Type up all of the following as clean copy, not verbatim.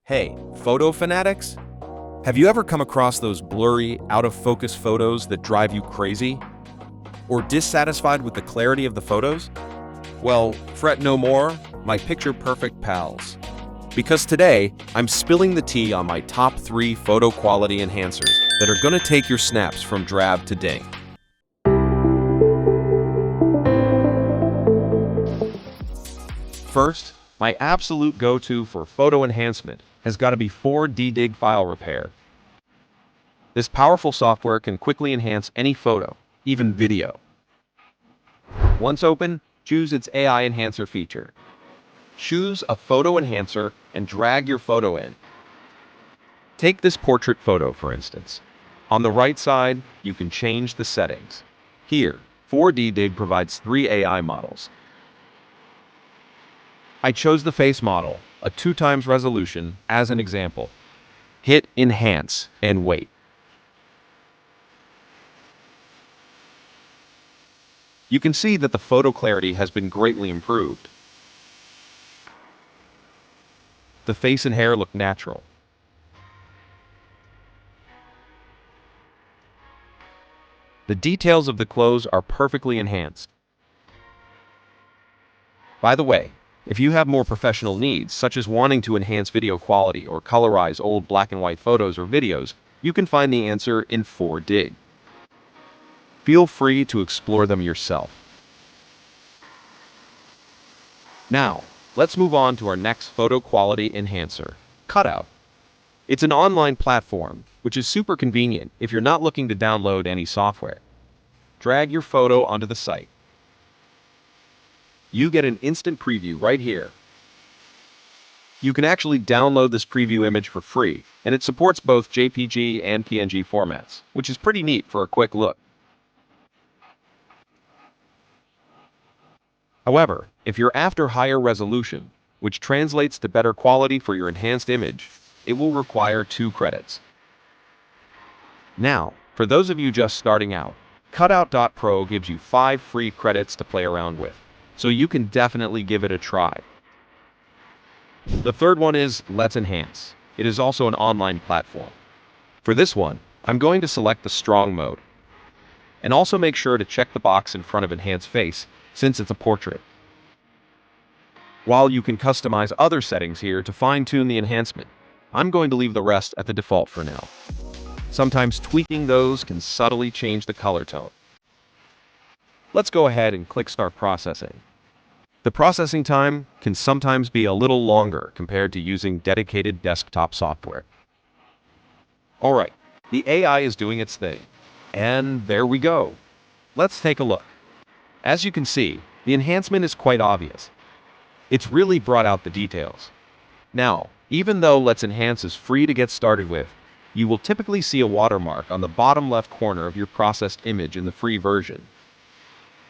Hey, photo fanatics? Have you ever come across those blurry, out-of-focus photos that drive you crazy? Or dissatisfied with the clarity of the photos? Well, fret no more, my picture-perfect pals. Because today, I'm spilling the tea on my top 3 photo quality enhancers that are gonna take your snaps from drab to ding. First, my absolute go-to for photo enhancement has got to be 4D Dig file repair. This powerful software can quickly enhance any photo, even video. Once open, choose its AI enhancer feature. Choose a photo enhancer and drag your photo in. Take this portrait photo, for instance. On the right side, you can change the settings. Here, 4D Dig provides 3 AI models. I chose the face model, a 2x resolution, as an example. Hit Enhance and wait. You can see that the photo clarity has been greatly improved. The face and hair look natural. The details of the clothes are perfectly enhanced. By the way, if you have more professional needs, such as wanting to enhance video quality or colorize old black and white photos or videos, you can find the answer in 4Dig. Feel free to explore them yourself. Now, let's move on to our next photo quality enhancer, Cutout. It's an online platform, which is super convenient if you're not looking to download any software. Drag your photo onto the site. You get an instant preview right here. You can actually download this preview image for free, and it supports both JPG and PNG formats, which is pretty neat for a quick look. However, if you're after higher resolution, which translates to better quality for your enhanced image, it will require 2 credits. Now, for those of you just starting out, Cutout.pro gives you 5 free credits to play around with, so you can definitely give it a try. The third one is Let's Enhance. It is also an online platform. For this one, I'm going to select the strong mode. And also make sure to check the box in front of Enhance Face, since it's a portrait. While you can customize other settings here to fine-tune the enhancement, I'm going to leave the rest at the default for now. Sometimes tweaking those can subtly change the color tone. Let's go ahead and click Start Processing. The processing time can sometimes be a little longer compared to using dedicated desktop software. Alright, the AI is doing its thing. And there we go. Let's take a look. As you can see, the enhancement is quite obvious. It's really brought out the details. Now, even though Let's Enhance is free to get started with, you will typically see a watermark on the bottom left corner of your processed image in the free version.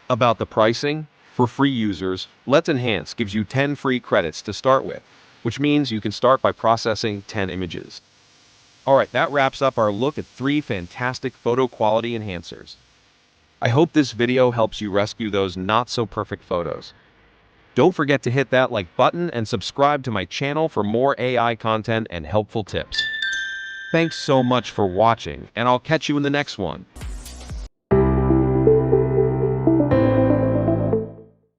About the pricing, for free users, Let's Enhance gives you 10 free credits to start with, which means you can start by processing 10 images. Alright, that wraps up our look at 3 fantastic photo quality enhancers. I hope this video helps you rescue those not-so-perfect photos. Don't forget to hit that like button and subscribe to my channel for more AI content and helpful tips. Thanks so much for watching, and I'll catch you in the next one.